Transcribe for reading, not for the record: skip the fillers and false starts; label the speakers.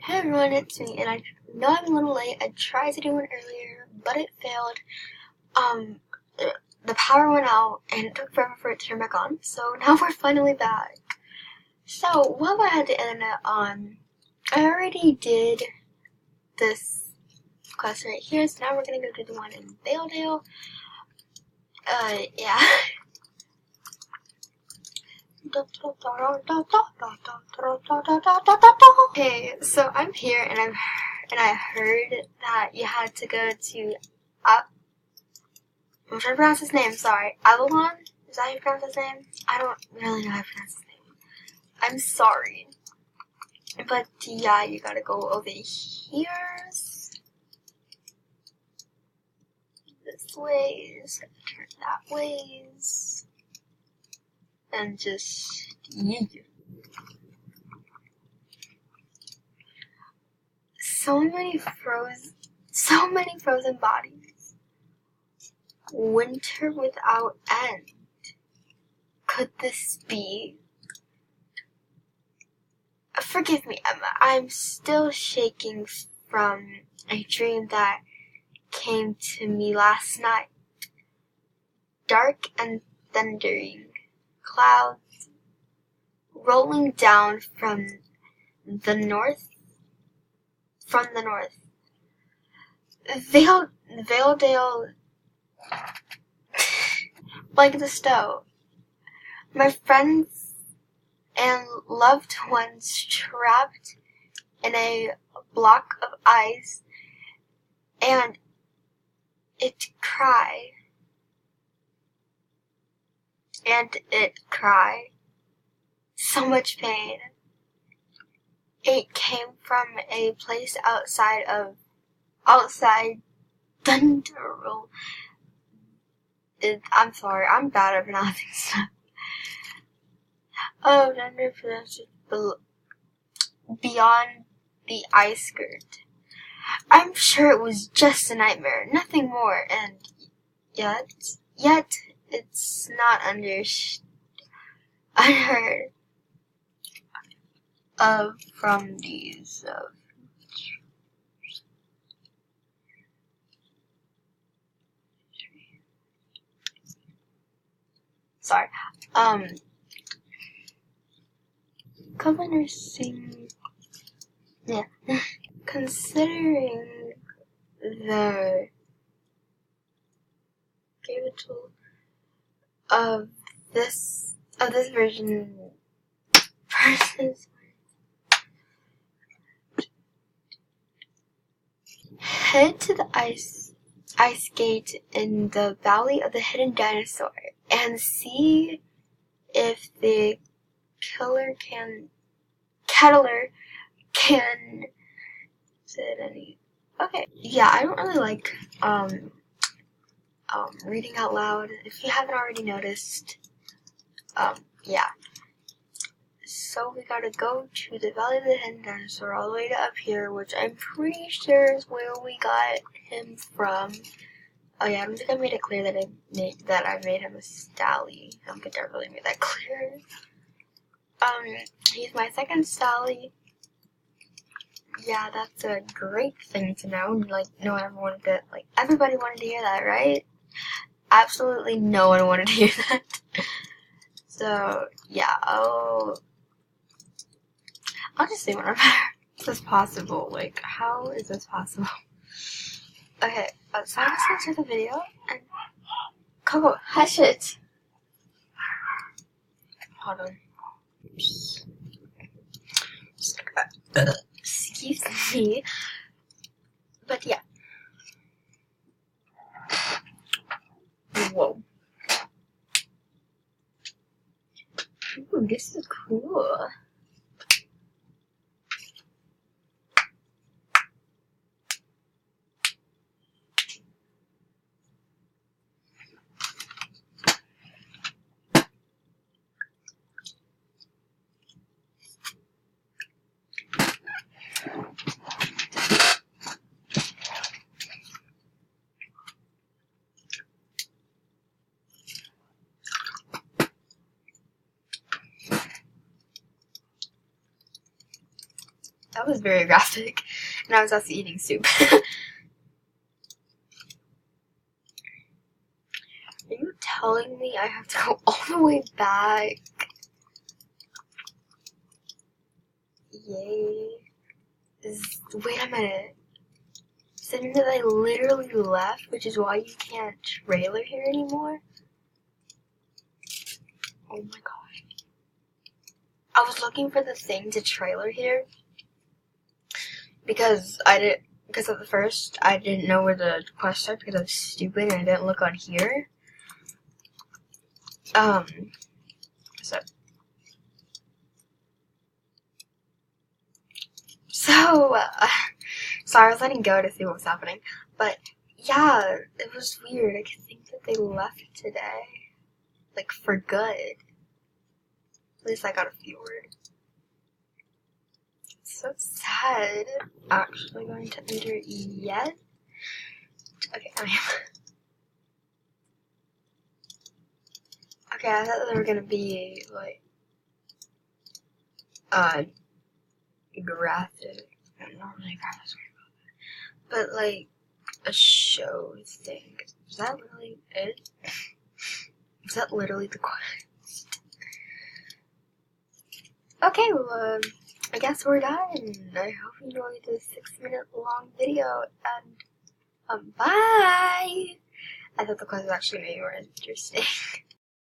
Speaker 1: Hey everyone, it's me, and I know I'm a little late. I tried to do one earlier, but it failed. The power went out, and it took forever for it to turn back on, so now we're finally back. So, while I had the internet on, I already did this quest right here, so now we're gonna go do the one in Valedale. Yeah. Okay, so I'm here, and I heard that you had to go to I'm trying to pronounce his name, sorry. Avalon? Is that how you pronounce his name? I don't really know how to pronounce his name. I'm sorry. But yeah, you gotta go over here. This way, just gotta turn that ways. And just yeah. So many frozen bodies. Winter without end. Could this be? Forgive me, Emma. I'm still shaking from a dream that came to me last night. Dark and thundering clouds rolling down from the north. Valedale like the stove. My friends and loved ones trapped in a block of ice, and it cried. So much pain. It came from a place outside Thunderroll. I'm sorry, I'm bad at pronouncing stuff. Oh, Thunder beyond the ice skirt. I'm sure it was just a nightmare, nothing more, and yet it's not unheard of from these sorry. Governor Singh, yeah. Considering the capital of this version versus head to the ice gate in the Valley of the Hidden Dinosaur and see if the Kettler can said any. Okay, yeah, I don't really like reading out loud. If you haven't already noticed, yeah. So we gotta go to the Valley of the Hidden Dinosaur all the way to up here, which I'm pretty sure is where we got him from. Oh yeah, I don't think I made it clear that I made him a Stally. I don't think I really made that clear. He's my second Stally. Yeah, that's a great thing to know. Like, everybody wanted to hear that, right? Absolutely no one wanted to hear that. So, yeah, I'll just say whenever this is possible. Like, how is this possible? Okay, so I'm just gonna start the video, and Coco, hush it! Hold on. Excuse me. But yeah. Whoa. Ooh, this is cool. very graphic. And I was also eating soup. Are you telling me I have to go all the way back? Yay. Wait a minute. Does that mean that I literally left, which is why you can't trailer here anymore? Oh my gosh. I was looking for the thing to trailer here because at the first I didn't know where the quest started because I was stupid and I didn't look on here. So I was letting go to see what was happening, but yeah, it was weird. I could think that they left today, like for good. At least I got a fjord. It's so sad. Actually going to enter it yet? Okay, I am. Okay, I thought they were gonna be like graphic. Not really graphics, but like a show thing. Is that literally it? Is that literally the quest? Okay, well, I guess we're done. I hope you enjoyed this 6-minute long video, and bye! I thought the quest was actually maybe more interesting.